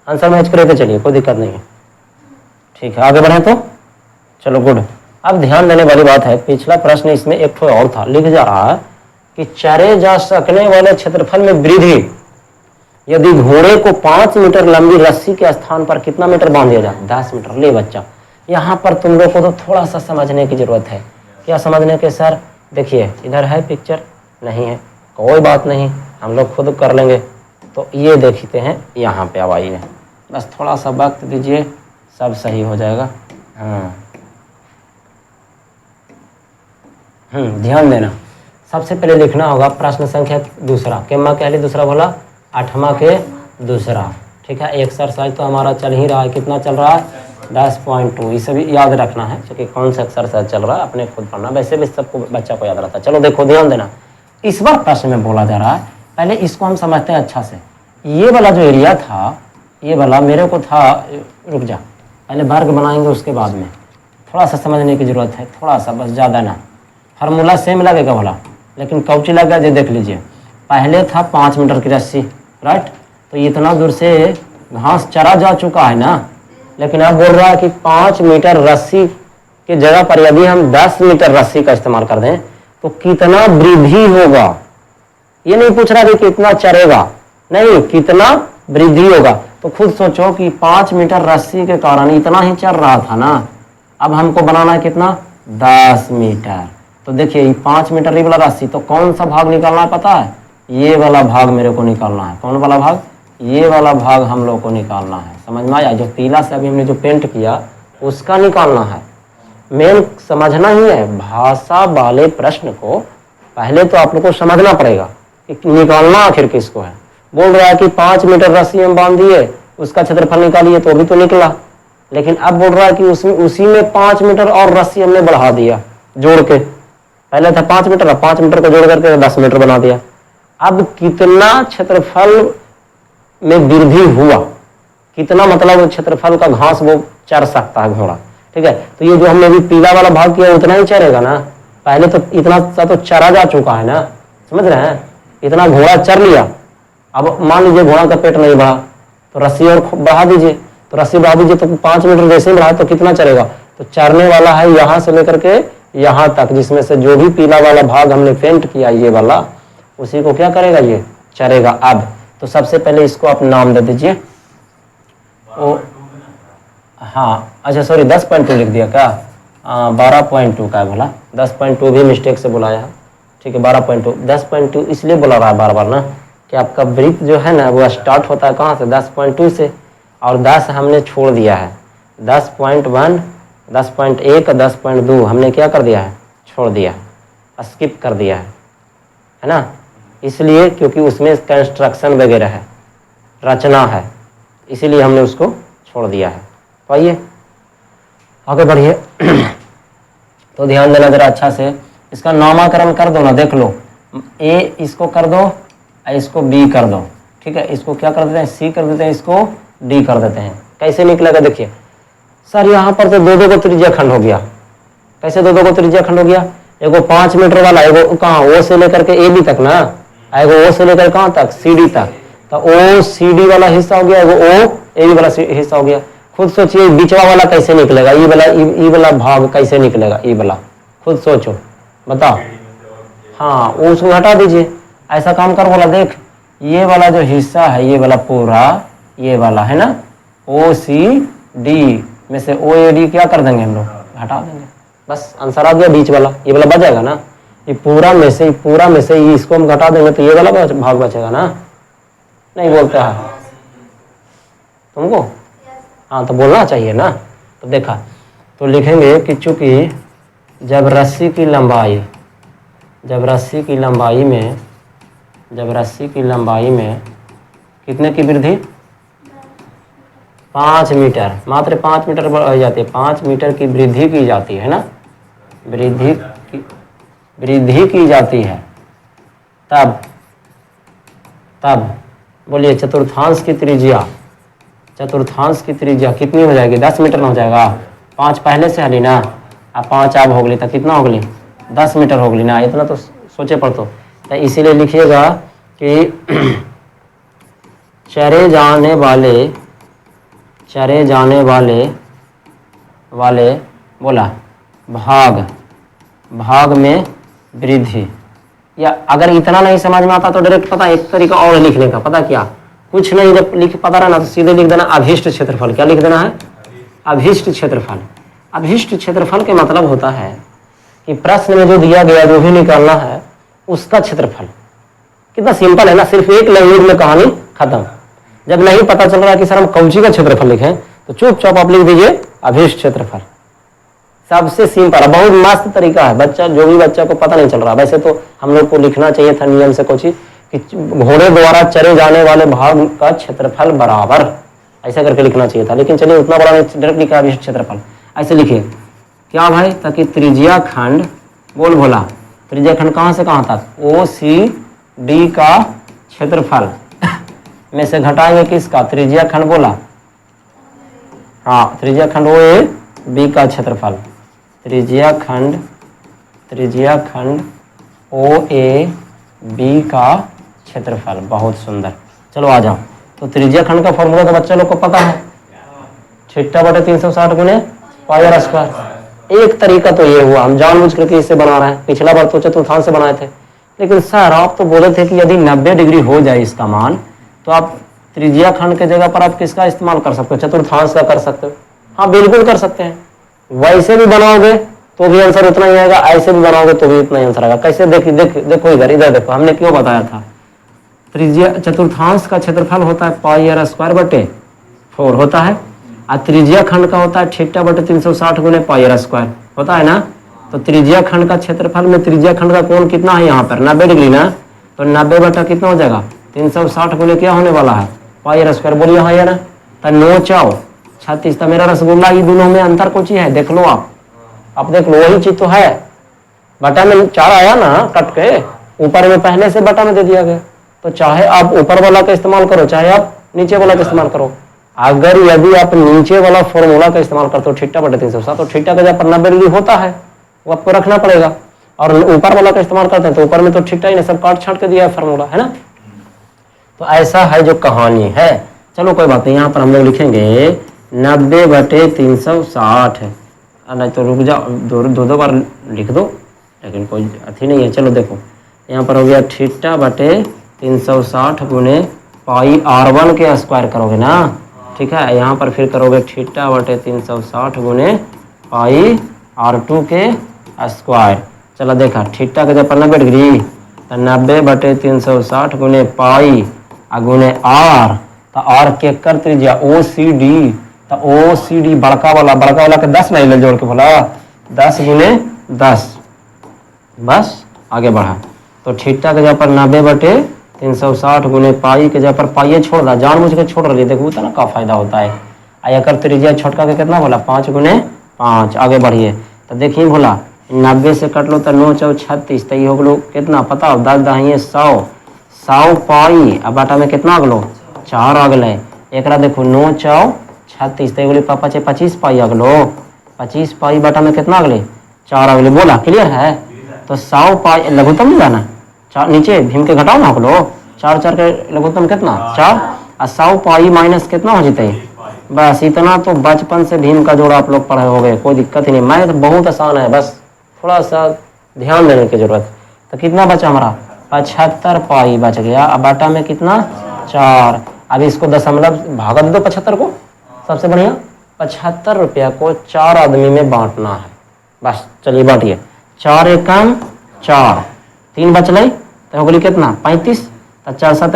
आंसर मैच करे तो चलिए, कोई दिक्कत नहीं है। ठीक है, आगे बढ़े तो चलो, गुड। अब ध्यान देने वाली बात है, पिछला प्रश्न इसमें एक ठो और था, लिख जा रहा है कि चरे जा सकने वाले क्षेत्रफल में वृद्धि यदि घोड़े को 5 मीटर लंबी रस्सी के स्थान पर कितना मीटर बांध दिया जाए? 10 मीटर। ले बच्चा, यहाँ पर तुम लोग को तो थोड़ा सा समझने की जरूरत है। क्या समझने के सर? देखिए इधर है पिक्चर, नहीं है कोई बात नहीं, हम लोग खुद कर लेंगे। तो ये देखते हैं यहाँ पे, अब आइए, बस थोड़ा सा वक्त दीजिए, सब सही हो जाएगा। हाँ ध्यान देना, सबसे पहले लिखना होगा प्रश्न संख्या दूसरा, केम्मा कहली दूसरा बोला 8वां के दूसरा। ठीक है, एक्सरसाइज तो हमारा चल ही रहा है, कितना चल रहा है? 10.2। इसे भी याद रखना है क्योंकि कौन सा एक्सरसाइज चल रहा है अपने खुद पढ़ना, वैसे भी सबको बच्चा को याद रहता है। चलो देखो, ध्यान देना, इस बार प्रश्न में बोला जा रहा है, पहले इसको हम समझते हैं अच्छा से। ये वाला जो एरिया था, ये वाला मेरे को था, रुक जा, पहले वर्ग बनाएंगे उसके बाद में, थोड़ा सा समझने की जरूरत है, थोड़ा सा, बस ज़्यादा ना। फार्मूला सेम लगेगा बोला, लेकिन कौची लग गया ये देख लीजिए। पहले था 5 मीटर की रस्सी, राइट, तो इतना दूर से घास चरा जा चुका है ना, लेकिन अब बोल रहा है कि 5 मीटर रस्सी की जगह पर यदि हम 10 मीटर रस्सी का इस्तेमाल कर दें तो कितना वृद्धि होगा। ये नहीं पूछ रहा कि कितना चरेगा, नहीं, कितना वृद्धि होगा। तो खुद सोचो कि 5 मीटर रस्सी के कारण इतना ही चल रहा था ना, अब हमको बनाना है कितना? 10 मीटर। तो देखिए 5 मीटर ये वाला रस्सी, तो कौन सा भाग निकालना है पता है? ये वाला भाग मेरे को निकालना है। कौन वाला भाग? ये वाला भाग हम लोग को निकालना है। समझ में आया? जो पीला से अभी हमने जो पेंट किया उसका निकालना है। मेन समझना ही है, भाषा वाले प्रश्न को पहले तो आप लोग को समझना पड़ेगा कि निकालना आखिर किसको है। बोल रहा है कि 5 मीटर रस्सी हम बांध दिए, उसका क्षेत्रफल निकालिए, तो भी तो निकला, लेकिन अब बोल रहा है कि उसमें उसी में 5 मीटर और रस्सी हमने बढ़ा दिया जोड़ के। पहले था 5 मीटर, 5 मीटर को जोड़ करके 10 मीटर बना दिया। अब कितना क्षेत्रफल में वृद्धि हुआ, कितना मतलब क्षेत्रफल का घास वो चर सकता है घोड़ा। ठीक है, तो ये जो हमने भी पीला वाला भाग किया उतना ही चरेगा ना, पहले तो इतना सा तो चरा जा चुका है ना, समझ रहे हैं? इतना घोड़ा चर लिया। अब मान लीजिए घोड़ा का पेट नहीं बढ़ा तो रस्सी और बढ़ा दीजिए, तो रस्सी बढ़ा दीजिए तो 5 मीटर जैसे ही बढ़ा तो कितना चरेगा? तो चरने वाला है यहाँ से लेकर के यहाँ तक, जिसमें से जो भी पीला वाला भाग हमने पेंट किया ये वाला, उसी को क्या करेगा? ये चरेगा। अब तो सबसे पहले इसको आप नाम दे दीजिए। ओ हाँ, अच्छा सॉरी 10.2 लिख दिया क्या? 12.2 का है बोला, 10.2 भी मिस्टेक से बुलाया है। ठीक है, 12.2, 10.2 इसलिए बुला रहा है बार बार ना कि आपका वृत्त जो है ना वो स्टार्ट होता है कहाँ से? 10.2 से, और 10 हमने छोड़ दिया है। 10.1, 10.1, 10.2 हमने क्या कर दिया है? छोड़ दिया है, स्किप कर दिया है ना, इसलिए क्योंकि उसमें कंस्ट्रक्शन वगैरह है, रचना है, इसीलिए हमने उसको छोड़ दिया है। तो आइए आगे बढ़िए। तो ध्यान देना जरा अच्छा से, इसका नामकरण कर दो ना, देख लो, ए इसको कर दो, इसको बी कर दो। ठीक है, इसको क्या कर देते हैं? सी कर देते हैं, इसको डी कर देते हैं। कैसे निकलेगा? देखिए सर यहाँ पर तो दो को त्रिज्या खंड हो गया। कैसे दो को त्रिज्या खंड हो गया? एगो 5 मीटर वाला, एगो कहाँ ओ से लेकर के ए बी तक ना, एगो ओ से लेकर कहाँ तक? सी डी तक। तो ओ सी डी वाला हिस्सा हो गया, एगो ओ ए बी वाला हिस्सा हो गया। खुद सोचिए बीचवा वाला कैसे निकलेगा? ई वाला भाग कैसे निकलेगा? ई वाला खुद सोचो, बताओ। हाँ, उसको हटा दीजिए, ऐसा काम कर बोला, देख ये वाला जो हिस्सा है ये वाला पूरा, ये वाला है ना, ओ सी डी में से ओ ए डी क्या कर देंगे हम लोग? हटा देंगे, बस आंसर आ गया। बीच वाला ये वाला बचेगा ना, ये पूरा में से ये इसको हम घटा देंगे तो ये वाला भाग बचेगा ना। नहीं बोलता है तुमको? हाँ, तो बोलना चाहिए ना। तो देखा, तो लिखेंगे कि चूंकि जब रस्सी की लंबाई में कितने की वृद्धि? 5 मीटर, मात्र 5 मीटर बढ़ जाती है, 5 मीटर की वृद्धि की जाती है ना, वृद्धि की जाती है। तब बोलिए चतुर्थांश की त्रिज्या कितनी हो जाएगी? 10 मीटर हो जाएगा। 5 पहले से हली ना, अब 5 अब हो गई तो कितना हो गई? 10 मीटर हो गई ना। इतना तो सोचे पर तो तो इसीलिए लिखिएगा कि चरे जाने वाले बोला भाग में वृद्धि। या अगर इतना नहीं समझ में आता तो डायरेक्ट पता एक तरीका और लिखने का, पता क्या, कुछ नहीं जब लिख पता रहा ना तो सीधे लिख देना अभीष्ट क्षेत्रफल। क्या लिख देना है? अभीष्ट क्षेत्रफल। अभीष्ट क्षेत्रफल के मतलब होता है कि प्रश्न में जो दिया गया जो भी निकालना है उसका क्षेत्रफल। कितना सिंपल है ना, सिर्फ एक लैंग्वेज में कहानी खत्म। जब नहीं पता चल रहा है कि सर हम कौची का क्षेत्रफल लिखें तो चुपचाप आप लिख दीजिए अभीष्ट क्षेत्रफल। सबसे सिंपल, बहुत मस्त तरीका है। बच्चा जो भी बच्चा को पता नहीं चल रहा, वैसे तो हम लोग को लिखना चाहिए था नियम से कुछ कि घोड़े द्वारा चरे जाने वाले भाग का क्षेत्रफल बराबर, ऐसा करके लिखना चाहिए था, लेकिन चलिए उतना बड़ा नहीं, डायरेक्ट लिखा अभीष्ट क्षेत्रफल। ऐसे लिखिए क्या भाई, ताकि त्रिज्या खंड बोल भोला, त्रिज्या खंड कहाँ से कहाँ तक, OCD का क्षेत्रफल में से घटाएंगे किसका, त्रिज्या खंड बोला, हाँ त्रिज्या खंड OAB का क्षेत्रफल, त्रिज्या खंड OAB का क्षेत्रफल। बहुत सुंदर, चलो आ जाओ। तो त्रिज्या खंड का फॉर्मूला तो बच्चे लोग को पता है, थीटा बटे 360 गुने पाई आर स्क्वायर। एक तरीका तो ये हुआ, हम जानबूझ करके इसे बना रहे हैं, पिछला बार तो चतुर्थांश से बनाए थे। लेकिन सर आप तो बोले थे कि यदि 90 डिग्री हो जाए इसका मान तो आप त्रिज्या खंड के जगह पर आप किसका इस्तेमाल कर सकते हो, चतुर्थांश का कर सकते हो। हाँ बिल्कुल कर सकते हैं, वैसे भी बनाओगे तो भी आंसर उतना ही आएगा, ऐसे भी बनाओगे तो भी उतना ही आंसर आएगा। कैसे देखो इधर देखो, हमने क्यों बताया था, त्रिज्या चतुर्थांश का क्षेत्रफल होता है पाई आर स्क्वायर बटे 4 होता है, और त्रिज्या खंड का होता है थीटा बटे 360 गुने पाई आर स्क्वायर होता है ना। तो त्रिज्या खंड का क्षेत्रफल में त्रिज्या खंड का कोण कितना है यहाँ पर 90 डिग्री ना, तो 90 बटा कितना हो जाएगा 360 गुने क्या होने वाला है पाई आर स्क्वायर। बोलिए हाँ या ना, तो 9 4 36। तो मेरा रसगुल्ला ये दोनों में अंतर कुछ ही है, देख लो आप देख लो, वही चीज तो है। बटा में 4 आया ना कट के, ऊपर में पहले से बटा में दे दिया गया, तो चाहे आप ऊपर वाला का इस्तेमाल करो चाहे आप नीचे वाला का इस्तेमाल करो। अगर यदि आप नीचे वाला फॉर्मूला का इस्तेमाल करते हो थीटा बटे 360, तो थीटा का जब 90 डिग्री होता है वो आपको रखना पड़ेगा, और ऊपर वाला का इस्तेमाल करते हैं तो ऊपर में तो थीटा ही नहीं, सब काट छाट के दिया है फॉर्मूला, है ना। तो ऐसा है जो कहानी है। चलो कोई बात नहीं, यहाँ पर हम लोग लिखेंगे 90 बटे 360 है, नहीं तो रुक जाओ, दो बार लिख दो, लेकिन कोई अथी नहीं है। चलो देखो यहाँ पर हो गया थीटा बटे 360 गुने पाई R1 के स्क्वायर करोगे ना, ठीक है। यहाँ पर फिर करोगे थीटा बटे 360 गुने पाई R2 के स्क्वायर। चलो देखा थीटा के जब 90 डिग्री तो 90 बटे 360 गुने पाई गुने R, तो R के कर त्रिज्या OCD, तो OCD बड़का वाला के 10 नहीं ले जोड़ के बोला 10 गुने 10, बस आगे बढ़ा। तो थीटा के जगह पर 90 बटे 360 गुने पाई के जगह पर पाई छोड़ रहा, जानबूझ के छोड़ रही, देखो उतना का फायदा होता है। आया कर त्रिज्या छोटका के कितना बोला 5 गुने 5। आगे बढ़िए तो देखिए बोला 90 से कट लो तो 9 4 36, तो ये हो गलो कितना पता हो 10 दहिए 100 पाई, अब बाटा में कितना अगलो 4 अगले। एक देखो 9 4 36, तो बोले पापा 25 पाई अगलो, 25 पाई बाटा में कितना अगले 4 अगले। बोला क्लियर है। तो 100 पाई लघुत्तम नहीं जाना, 4 नीचे भीम के घटाओ ना अगलो, 4 4 के लघुत्तम कितना 4, और 100 पाई माइनस कितना हो जाते, बस इतना। तो बचपन से भीम का जोड़ा आप लोग पढ़े हो गए, कोई दिक्कत ही नहीं, मैथ बहुत आसान है, बस थोड़ा सा ध्यान देने की जरूरत। तो कितना बचा हमारा 75 पाई बच गया, अब बाटा में कितना 4। अब इसको दशमलव भागा दे दो 75 को, सबसे बढ़िया 75 रुपया को 4 आदमी में बांटना है, बस चलिए बांटिए। 4 एकम 4, 3 बचल तो हो गई कितना 35, तो 4 7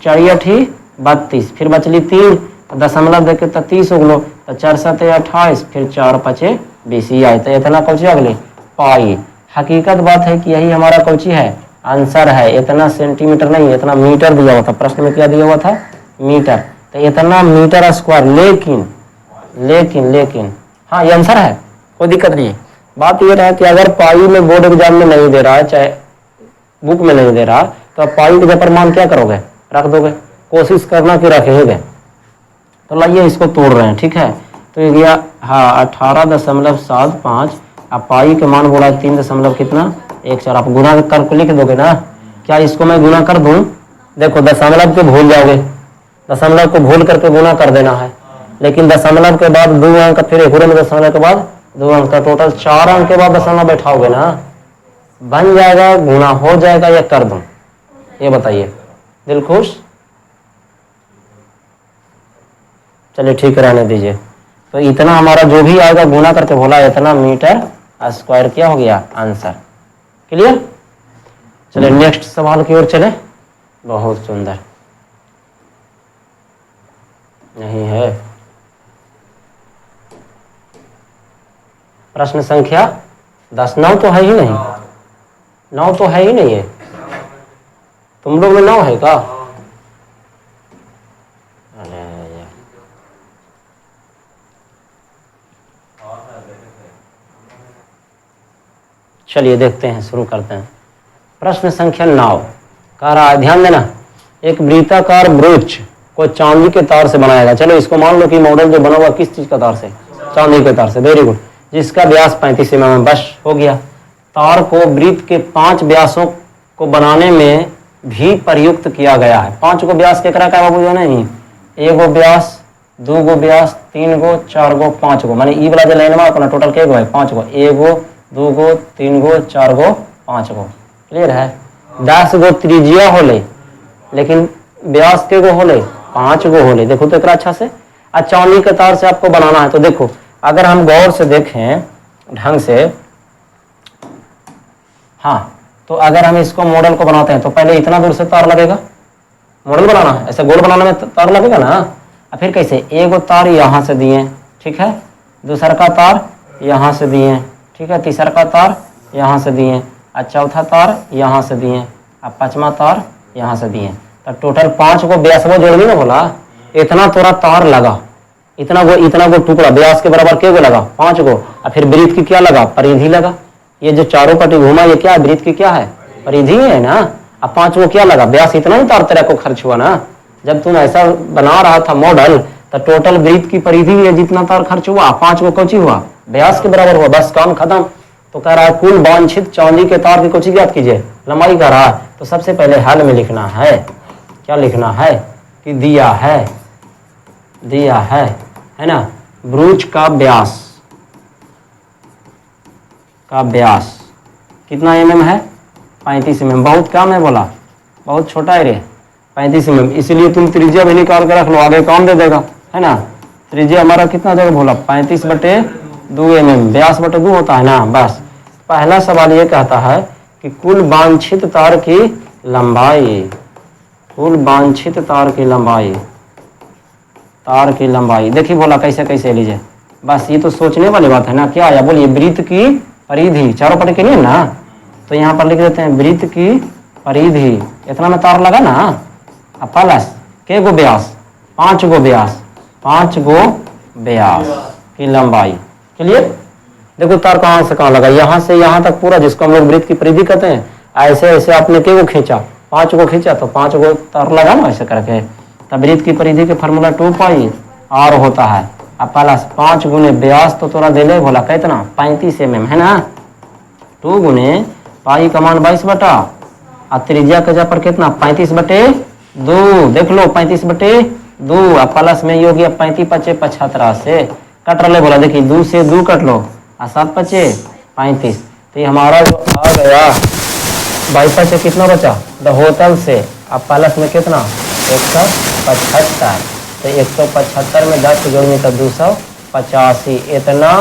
4 8 32, फिर बचली 3 दशमलव देखे तो 30 हो गलो, तो 4 7 28, फिर 4 5 20 आए, तो इतना कौची अगले पाई। हकीकत बात है कि यही हमारा कौची है आंसर है, इतना सेंटीमीटर नहीं इतना मीटर दिया हुआ था, प्रश्न में क्या दिया हुआ था मीटर, तो इतना मीटर स्क्वायर। लेकिन हाँ ये आंसर है, कोई दिक्कत नहीं है। बात यह है कि अगर पाई में बोर्ड एग्जाम में नहीं दे रहा है, चाहे बुक में नहीं दे रहा, तो पाई के जगह मान क्या करोगे रख दोगे, कोशिश करना कि रखेगे। तो लाइए इसको तोड़ रहे हैं, ठीक है। तो ये गया हाँ 18.75, अब पाई के मान बोला 3 दशमलव कितना 14, आप गुना करके लिख दोगे ना, क्या इसको मैं गुना कर दूं? देखो दशमलव को भूल जाओगे, दशमलव को भूल करके गुना कर देना है, लेकिन दशमलव के बाद 2 अंक, फिर एक और दशमलव के बाद 2 अंक का टोटल 4 अंक के बाद दशमलव बैठाओगे ना, बन जाएगा, गुना हो जाएगा या कर दूं? ये बताइए, दिल खुश? चलिए ठीक रहने दीजिए। तो इतना हमारा जो भी आएगा गुना करके बोला, इतना मीटर स्क्वायर क्या हो गया आंसर। क्लियर? चलिए नेक्स्ट सवाल की ओर चले। बहुत सुंदर, नहीं है प्रश्न संख्या 10। 9 तो है ही नहीं, 9 तो है ही नहीं है। तुम लोग में 9 है का? अरे यार, चलिए देखते हैं, शुरू करते हैं। प्रश्न संख्या 9 कह रहा है, ध्यान देना, एक वृत्ताकार ब्रोच को चांदी के तार से बनाया गया। चलो इसको मान लो कि मॉडल जो बना हुआ किस चीज का तार से? चांदी के तार से। Very good. जिसका व्यास 35 mm, बस हो गया। तार को वृत्त के 5 व्यासों को बनाने में भी प्रयुक्त किया गया है। 5 गो व्यास के करा बाबू जो नहीं, 1 गो व्यास, 2 गो व्यास, 3 गो, 4 गो, 5 गो, माने ई वाला जो लाइन में अपना टोटल के गो है? 5 गो। 1 गो, 2 गो, 3 गो, 4 गो, 5 गो। क्लियर है? 10 गो त्रिज्या होले, लेकिन व्यास के गो होले 5 गो होले। देखो तो एक अच्छा से चांदी के तार से आपको बनाना है। तो देखो अगर हम गौर से देखें ढंग से, हाँ, तो अगर हम इसको मॉडल को बनाते हैं तो पहले इतना दूर से तार लगेगा, मॉडल बनाना है, ऐसे गोल बनाने में तार लगेगा ना। और फिर कैसे? 1 गो तार यहाँ से दिए, ठीक है, दूसरा का तार यहाँ से दिए, ठीक है, तीसरा का तार यहाँ से दिए, और चौथा तार यहाँ से दिए, और 5वां तार यहाँ से दिए। तो टोटल 5 गो व्यास वो जोड़ दी ना, बोला इतना तोरा तार लगा, इतना गो टुकड़ा व्यास के बराबर के गो लगा? 5 गो। और फिर वृत्त की क्या लगा? परिधि लगा। ये जो चारों पट्टी घुमा ये क्या है? वृत्त की क्या है? परिधि है ना। अब 5 गो क्या लगा? व्यास। इतना ही तार तेरा को खर्च हुआ ना। जब तुम ऐसा बना रहा था मॉडल, तो टोटल वृत्त की परिधि है जितना तार खर्च हुआ, 5 गो कौची हुआ? व्यास के बराबर हुआ। बस काम खत्म। तो कह रहा है कुल वांछित चांदी के तार की कौची याद कीजिए? लंबाई कह रहा है। तो सबसे पहले हल में लिखना है, क्या लिखना है कि दिया है ना, ब्रूच का व्यास कितना mm है? 35 mm। बहुत कम है बोला, बहुत छोटा है रे, 35 mm। इसलिए तुम त्रिज्या भी निकाल के रख लो, आगे काम दे देगा, है ना। त्रिज्या हमारा कितना देगा बोला? 35/2 mm। व्यास बटे 2 होता है ना। बस पहला सवाल ये कहता है कि कुल वांछित तार की लंबाई, कुल वांछित तार की लंबाई देखिए बोला कैसे कैसे लीजिए। बस ये तो सोचने वाली बात है ना। क्या आया बोलिए? वृत्त की परिधि, चारों पट्टी के लिए ना, तो यहाँ पर लिख देते हैं वृत्त की परिधि, इतना में तार लगा ना। अब प्लस के गो व्यास? 5 गो व्यास, 5 गो व्यास की लंबाई। क्लियर? देखो तार कहाँ से कहाँ लगा? यहाँ से यहाँ तक पूरा, जिसको हम लोग वृत्त की परिधि कहते हैं। ऐसे ऐसे आपने के गो खींचा? 5 गो खींचा, तो 5 गो तार लगा ना ऐसे करके। तब वृत्त की परिधि के फार्मूला 2πr होता है। अब प्लस 5 गुने व्यास तो तोरा दे ले बोला कितना? 35 mm है ना। 2 गुने पाई का मान 22 बटा, और त्रिज्या के जा पर कितना? 35/2। देख लो 35/2। अब प्लस में ये हो गया 35×5 = 75 से कट रहे बोला। देखिए 2 से 2 कट लो, और 7×5 = 35। तो ये हमारा जो आ गया 22 कितना बचा? होटल से। अब प्लस में कितना? 175। तो 175 में 10 जोड़ने का 285। इतना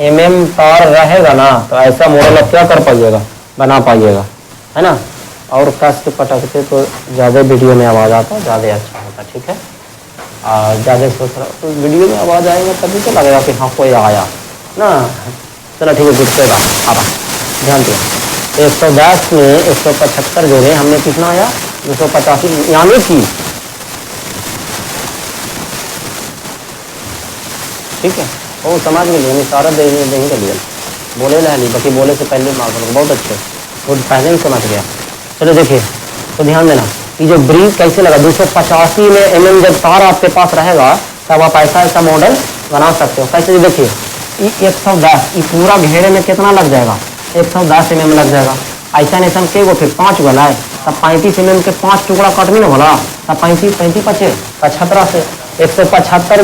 mm तार रहेगा ना, तो ऐसा मॉडल आप क्या कर पाइएगा? बना पाइएगा, है ना। और कस के पटकते तो ज़्यादा वीडियो में आवाज़ आता, ज़्यादा अच्छा होता, ठीक है। और ज़्यादा सोच रहा तो वीडियो में आवाज़ आएगा तभी तो लगेगा कि हाँ कोई आया ना। चलो ठीक है, गुटकेगा आप ध्यान दिया। 110 में 175 जोड़े, हमने कितना आया? 285, यानी कि ठीक है। वो समझ में नहीं सारा दे के लिए बोले ली, बाकी बोले से पहले मार करो। बहुत अच्छे, वो पहले ही समझ गया। चलो देखिए, तो ध्यान देना कि जो ब्रिज कैसे लगा? 285 में mm जब तार आपके पास रहेगा तब आप ऐसा मॉडल बना सकते हो। कैसे? देखिए 110, ये पूरा घेरे में कितना लग जाएगा? 110 mm लग जाएगा। ऐसा के गो फिर 5 गो लाए, तब 35 mm के 5 टुकड़ा कटमी ना बोला, तब 35 पचे 75 से 175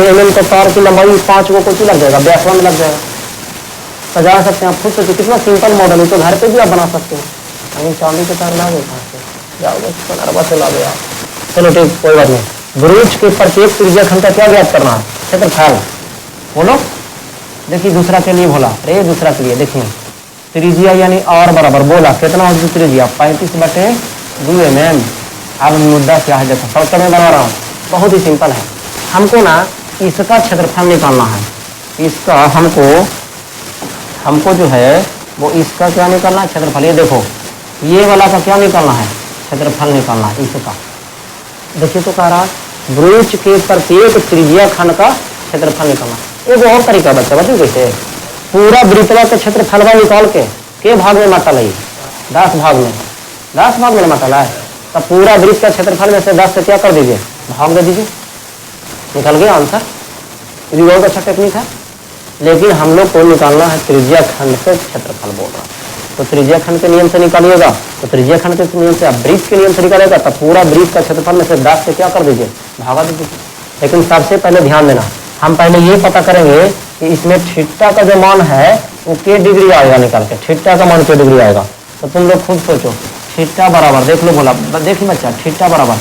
mm के तार की लंबाई 5 को कुछ लग जाएगा, 82 में लग जाएगा। सजा सकते हैं आप खुद से, कितना सिंपल मॉडल है, तो घर पे भी आप बना सकते हो। अभी चांदी के तार ला गए कहाँ से, जाओगे सोनारबा से ला गया। चलो ठीक, कोई बात नहीं। ब्रोच के प्रत्येक त्रिज्या खंड का क्या ज्ञात करना है, क्षेत्रफल। बोलो, देखिए दूसरा के लिए बोला, अरे दूसरा के लिए देखिए, त्रिज्या यानी आर बराबर बोला कितना होगी त्रिज्या 35/2 mm। अब मुद्दा क्या है, देखो शॉर्टकट में बना रहा हूँ, बहुत ही सिंपल है। हमको ना इसका क्षेत्रफल निकालना है, इसका हमको जो है वो इसका क्या निकालना है, क्षेत्रफल। ये देखो, ये वाला का क्या निकालना है, क्षेत्रफल निकालना है इसका। देखिए तो कह रहा है ब्रोच के प्रत्येक त्रिज्या खंड का क्षेत्रफल निकालना। एक और तरीका बच्चा बताइए कैसे, पूरा वृत्तवा के क्षेत्रफल निकाल के भाग में बांटा लाई, 10 भाग में बांटा है, तब पूरा वृत्त का क्षेत्रफल में से 10 से क्या कर दीजिए, भाग दे दीजिए, निकल गया आंसर। ये बहुत अच्छा टेक्निक है। लेकिन हम लोग को निकालना है त्रिज्या खंड से क्षेत्रफल बोल रहा है, तो त्रिज्या खंड के नियम से निकालिएगा, तो त्रिज्या खंड के नियम से आप वृत्त के नियम से निकालेगा, तब पूरा वृत्त का क्षेत्रफल में से 10 से क्या कर दीजिए, भागा दीजिए। लेकिन सबसे पहले ध्यान देना, हम पहले ये पता करेंगे कि इसमें थीटा का जो मान है वो के डिग्री आएगा, निकाल के थीटा का मान के डिग्री आएगा। तो तुम लोग खुद सोचो, थीटा बराबर देख लो, बोला देखिए बच्चा, थीटा बराबर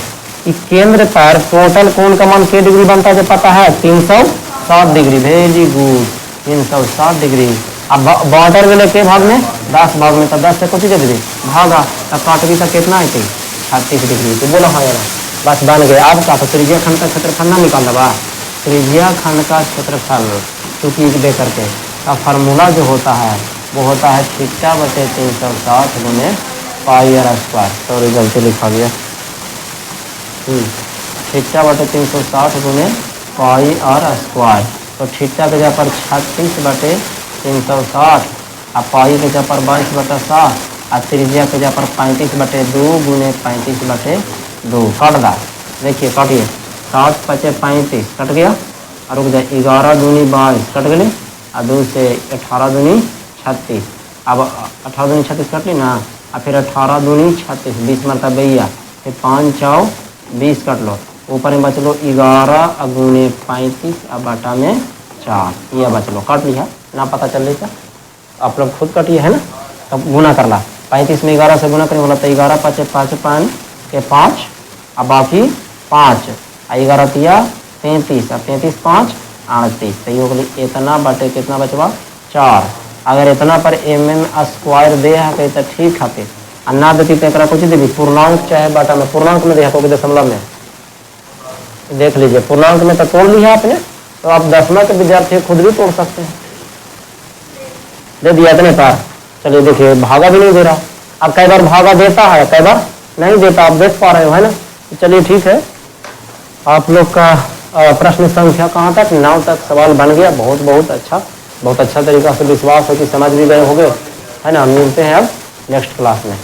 केंद्र पर टोटल कोण का मान के डिग्री बनता है, जो पता है 360 डिग्री। Very good, 360 degree. अब बॉर्डर में के भाग में 10 भाग में, तब 10 से कुछ दे दीजिए भागा, तब काटवी तक कितना है 36 डिग्री। तो बोलो हाँ यार, बस बन गए। अब का तो त्रिज्या खंड का क्षेत्रफल ना निकाल बा, त्रिज्या खंड का क्षेत्रफल चूंकि दे करके का फार्मूला जो होता है वो होता है θ/360 गुने πr²। सॉरी गलती लिखा गया, θ/360 गुने πr²। तो थीटा के जगह पर 36/360 और पाई के जगह पर 22/7 और त्रिज्या के जगह पर 35/2 गुने 35/2 काट दा। देखिए काटिए, 7 × 5 = 35 कट गया, और रुक जाए 11 दूनी 22 कट गए, और 2 से 18 दूनी 36। अब 18 दूनी 36 कट ली ना, और फिर 18 दूनी 36 20 मरता भैया, फिर 5 × 20 कट लो, ऊपर में बच लो 11 गुने 35 और बटा में 4, यह बच लो, काट लिया ना, पता चल रही आप लोग खुद काटिए है ना। तब गुना कर ला, 35 में 11 से गुना करें बोला तो 11 × 5 = 5 के 5 और बाकी 5 और 11 × 33 और 33 × 5 = 38। तो ये इतना बटे कितना बचवा 4। अगर इतना पर mm² दे है तो ठीक है, फिर ना देती तो कुछ देवी पूर्णांक चाहे बाटा में, पूर्णांक में देखा कोई दशमलव में देख लीजिए, पूर्णांक में तो तोड़ लिया आपने, तो आप 10वां के विद्यार्थी खुद भी तोड़ सकते हैं। दे दिया इतने पर, चलिए देखिए भागा भी नहीं दे रहा, अब कई बार भागा देता है कई बार नहीं देता, आप देख पा रहे हो है ना। तो चलिए ठीक है, आप लोग का प्रश्न संख्या कहाँ तक 9 तक सवाल बन गया। बहुत अच्छा तरीका से विश्वास है कि समझ भी गए होंगे है ना। मिलते हैं अब नेक्स्ट क्लास में।